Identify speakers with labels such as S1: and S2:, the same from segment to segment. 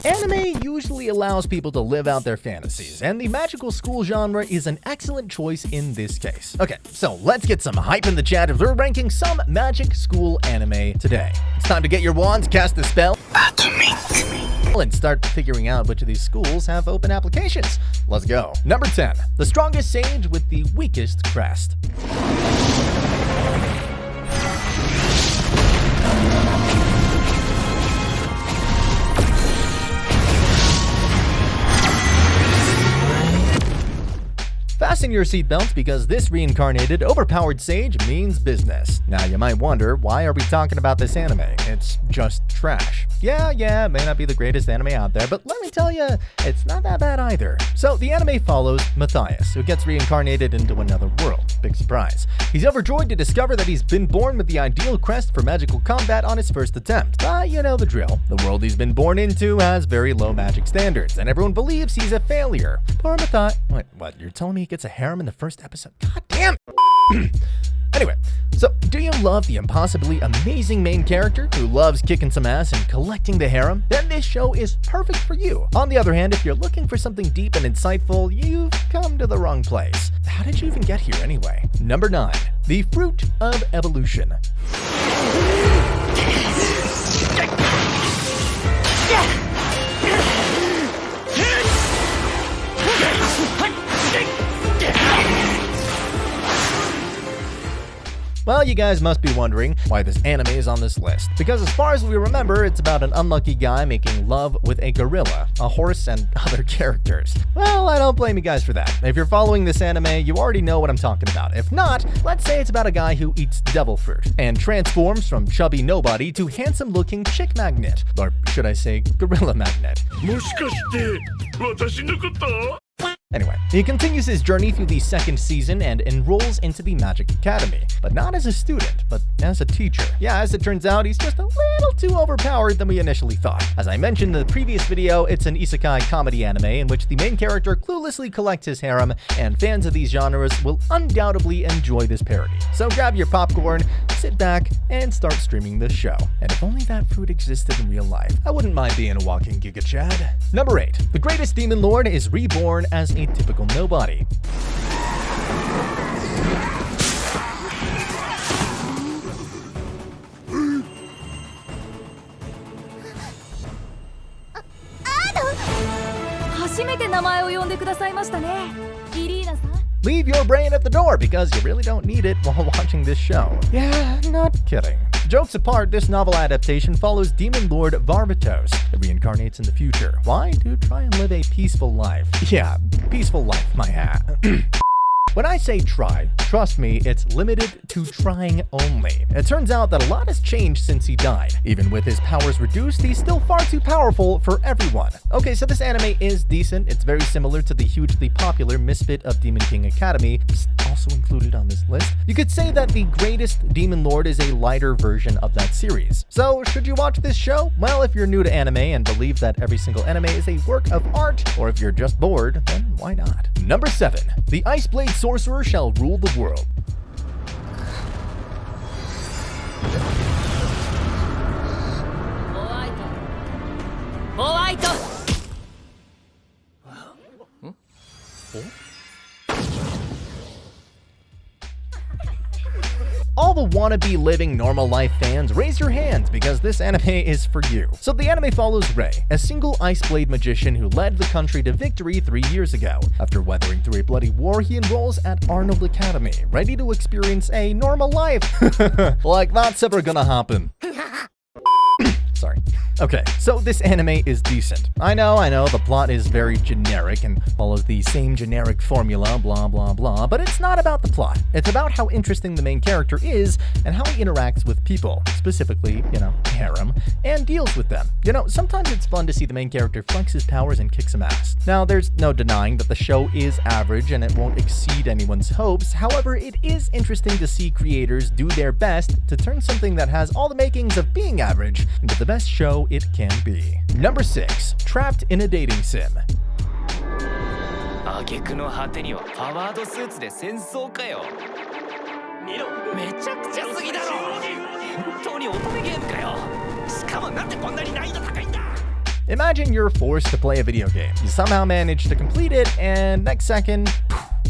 S1: Anime usually allows people to live out their fantasies, and the magical school genre is an excellent choice in this case. Okay, so let's get some hype in the chat as we're ranking some magic school anime today. It's time to get your wands, cast the spell, and start figuring out which of these schools have open applications. Let's go. Number 10, the strongest sage with the weakest crest. Fasten your seatbelts because this reincarnated, overpowered sage means business. Now you might wonder, why are we talking about this anime? It's just trash. Yeah, it may not be the greatest anime out there, but let me tell you, it's not that bad either. So the anime follows Matthias, who gets reincarnated into another world. Big surprise. He's overjoyed to discover that he's been born with the ideal crest for magical combat on his first attempt. But you know the drill. The world he's been born into has very low magic standards, and everyone believes he's a failure. Poor Matthias. Wait, what? You're telling me he gets a harem in the first episode? God damn it! Anyway, so do you love the impossibly amazing main character who loves kicking some ass and collecting the harem? Then this show is perfect for you. On the other hand, if you're looking for something deep and insightful, you've come to the wrong place. How did you even get here anyway? Number 9, the fruit of evolution. Well, you guys must be wondering why this anime is on this list. Because as far as we remember, it's about an unlucky guy making love with a gorilla, a horse, and other characters. Well, I don't blame you guys for that. If you're following this anime, you already know what I'm talking about. If not, let's say it's about a guy who eats devil fruit and transforms from chubby nobody to handsome-looking chick magnet. Or should I say, gorilla magnet. Anyway, he continues his journey through the second season and enrolls into the Magic Academy, but not as a student, but as a teacher. Yeah, as it turns out, he's just a little too overpowered than we initially thought. As I mentioned in the previous video, it's an isekai comedy anime in which the main character cluelessly collects his harem, and fans of these genres will undoubtedly enjoy this parody. So grab your popcorn, sit back, and start streaming this show. And if only that fruit existed in real life, I wouldn't mind being a walking Giga Chad. Number 8, the greatest demon lord is reborn as a typical nobody. Leave your brain at the door because you really don't need it while watching this show. Yeah, not kidding. Jokes apart, this novel adaptation follows Demon Lord Varvatos, who reincarnates in the future. Why? To try and live a peaceful life. Yeah, peaceful life, my hat. When I say try, trust me, it's limited to trying only. It turns out that a lot has changed since he died. Even with his powers reduced, he's still far too powerful for everyone. Okay, so this anime is decent. It's very similar to the hugely popular Misfit of Demon King Academy, also included on this list. You could say that the greatest Demon Lord is a lighter version of that series. So, should you watch this show? Well, if you're new to anime and believe that every single anime is a work of art, or if you're just bored, then why not? Number 7, the Ice Blade Sorcerer shall rule the world. All the wannabe living normal life fans, raise your hands because this anime is for you. So the anime follows Rei, a single ice blade magician who led the country to victory 3 years ago. After weathering through a bloody war, he enrolls at Arnold Academy, ready to experience a normal life. Like that's ever gonna happen. Sorry. Okay, so this anime is decent. I know, the plot is very generic and follows the same generic formula, blah, blah, blah, but it's not about the plot. It's about how interesting the main character is and how he interacts with people, specifically, harem, and deals with them. Sometimes it's fun to see the main character flex his powers and kick some ass. Now, there's no denying that the show is average and it won't exceed anyone's hopes. However, it is interesting to see creators do their best to turn something that has all the makings of being average into the best show it can be. Number 6, trapped in a dating sim. Imagine you're forced to play a video game. You somehow manage to complete it, and next second,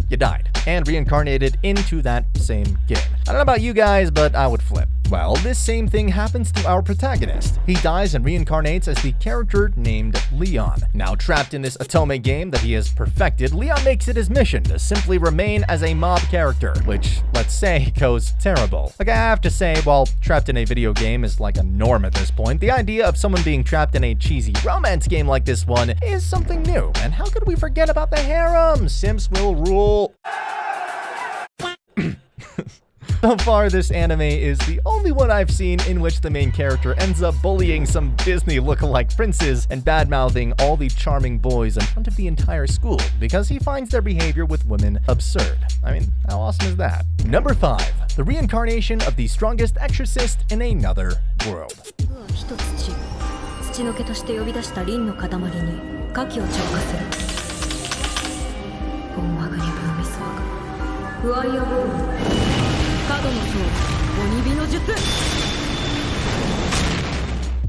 S1: you died and reincarnated into that same game. I don't know about you guys, but I would flip. Well, this same thing happens to our protagonist. He dies and reincarnates as the character named Leon. Now trapped in this Otome game that he has perfected, Leon makes it his mission to simply remain as a mob character, which, let's say, goes terrible. Like, I have to say, while trapped in a video game is like a norm at this point, the idea of someone being trapped in a cheesy romance game like this one is something new. And how could we forget about the harem? Simps will rule. So far, this anime is the only one I've seen in which the main character ends up bullying some Disney lookalike princes and bad-mouthing all the charming boys in front of the entire school because he finds their behavior with women absurd. I mean, how awesome is that? Number 5. The reincarnation of the strongest exorcist in another world.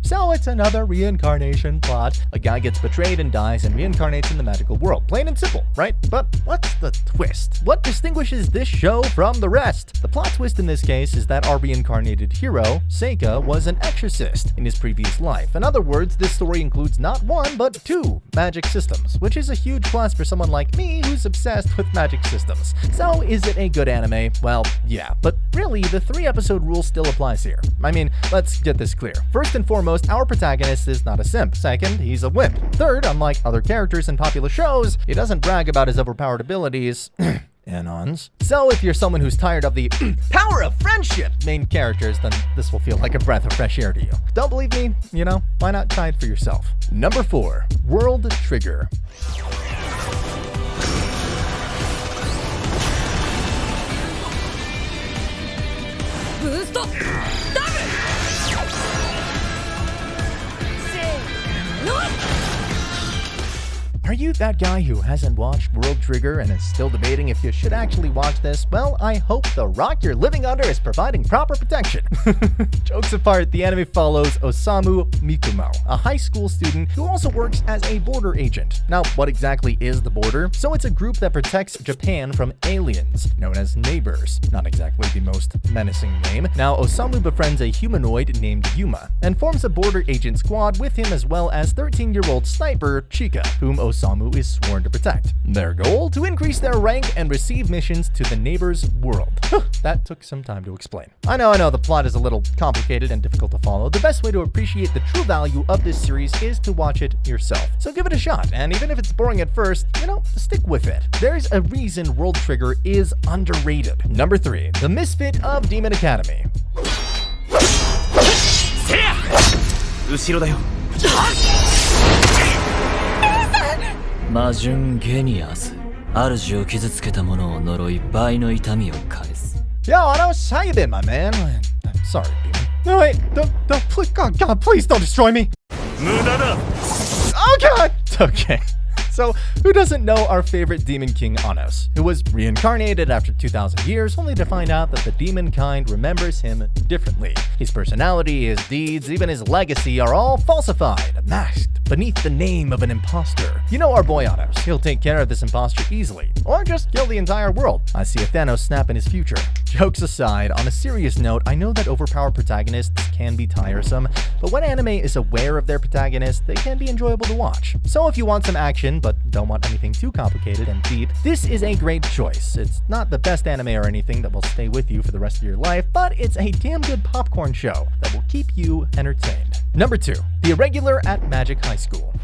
S1: So it's another reincarnation plot. A guy gets betrayed and dies and reincarnates in the magical world. Plain and simple, right? But what's the twist? What distinguishes this show from the rest? The plot twist in this case is that our reincarnated hero, Seika, was an exorcist in his previous life. In other words, this story includes not one, but 2 magic systems, which is a huge plus for someone like me who's obsessed with magic systems. So is it a good anime? Well, yeah, but really, the 3-episode rule still applies here. I mean, let's get this clear. First and foremost, our protagonist is not a simp. Second, he's a wimp. Third, unlike other characters in popular shows, he doesn't brag about his overpowered abilities. Anons. So if you're someone who's tired of the power of friendship main characters, then this will feel like a breath of fresh air to you. Don't believe me? You know, why not try it for yourself? Number 4. World Trigger. Are you that guy who hasn't watched World Trigger and is still debating if you should actually watch this? Well, I hope the rock you're living under is providing proper protection. Jokes apart, the anime follows Osamu Mikumo, a high school student who also works as a border agent. Now, what exactly is the border? So it's a group that protects Japan from aliens, known as neighbors. Not exactly the most menacing name. Now, Osamu befriends a humanoid named Yuma and forms a border agent squad with him as well as 13-year-old sniper Chika, whom Osamu is sworn to protect. Their goal? To increase their rank and receive missions to the neighbor's world. That took some time to explain. I know, the plot is a little complicated and difficult to follow. The best way to appreciate the true value of this series is to watch it yourself. So give it a shot, and even if it's boring at first, stick with it. There's a reason World Trigger is underrated. Number 3. The Misfit of Demon Academy.
S2: Yo,
S1: Arnold, how you been, my man? I'm sorry, Demon. No, wait, don't, please, God, please don't destroy me. Oh, God! Okay. So, who doesn't know our favorite demon king Anos, who was reincarnated after 2,000 years, only to find out that the demon kind remembers him differently. His personality, his deeds, even his legacy are all falsified, masked beneath the name of an imposter. You know our boy Anos. He'll take care of this imposter easily, or just kill the entire world. I see a Thanos snap in his future. Jokes aside, on a serious note, I know that overpowered protagonists can be tiresome, but when anime is aware of their protagonist, they can be enjoyable to watch. So if you want some action, but don't want anything too complicated and deep, this is a great choice. It's not the best anime or anything that will stay with you for the rest of your life, but it's a damn good popcorn show that will keep you entertained. Number 2. TheIrregular at Magic High School.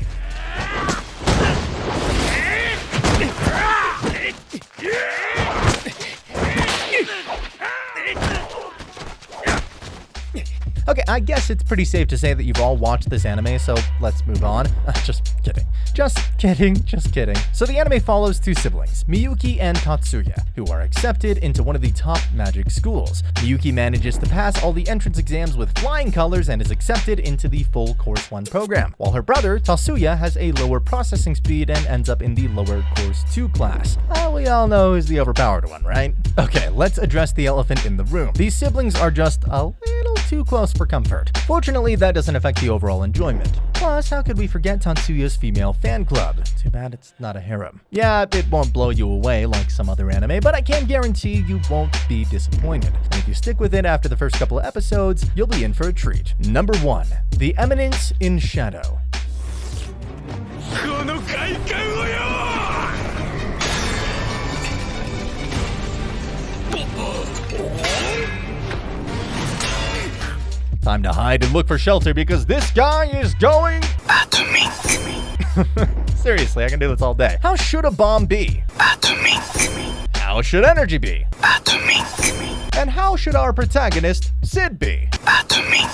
S1: Okay, I guess it's pretty safe to say that you've all watched this anime, so let's move on. Just kidding. So the anime follows 2 siblings, Miyuki and Tatsuya, who are accepted into one of the top magic schools. Miyuki manages to pass all the entrance exams with flying colors and is accepted into the full Course 1 program, while her brother, Tatsuya, has a lower processing speed and ends up in the lower Course 2 class. We all know who's the overpowered one, right? Okay, let's address the elephant in the room. These siblings are just a little too close for comfort. Fortunately, that doesn't affect the overall enjoyment. Plus, how could we forget Tatsuya's female fan club? Too bad it's not a harem. Yeah, it won't blow you away like some other anime, but I can guarantee you won't be disappointed. And if you stick with it after the first couple of episodes, you'll be in for a treat. Number 1. The Eminence in Shadow. Time to hide and look for shelter because this guy is going atomic. Seriously, I can do this all day. How should a bomb be? Atomic. How should energy be? Atomic. And how should our protagonist, Sid, be? Atomic.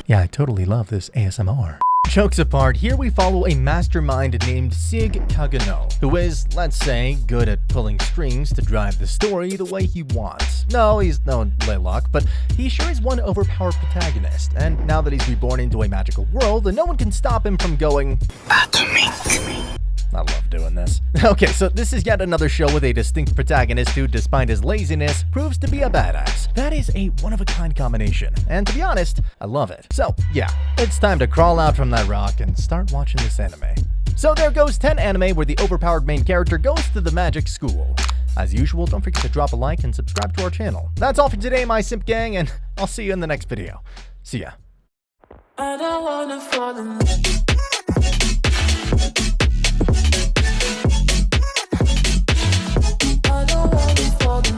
S1: Yeah, I totally love this ASMR. Jokes apart, here we follow a mastermind named Sig Kagano, who is, let's say, good at pulling strings to drive the story the way he wants. No, he's no Laylock, but he sure is one overpowered protagonist, and now that he's reborn into a magical world, no one can stop him from going atomic. I love doing this. Okay, so this is yet another show with a distinct protagonist who, despite his laziness, proves to be a badass. That is a one-of-a-kind combination, and to be honest, I love it. So, yeah, it's time to crawl out from that rock and start watching this anime. So there goes 10 anime where the overpowered main character goes to the magic school. As usual, don't forget to drop a like and subscribe to our channel. That's all for today, my simp gang, and I'll see you in the next video. See ya. I don't wanna fall in love.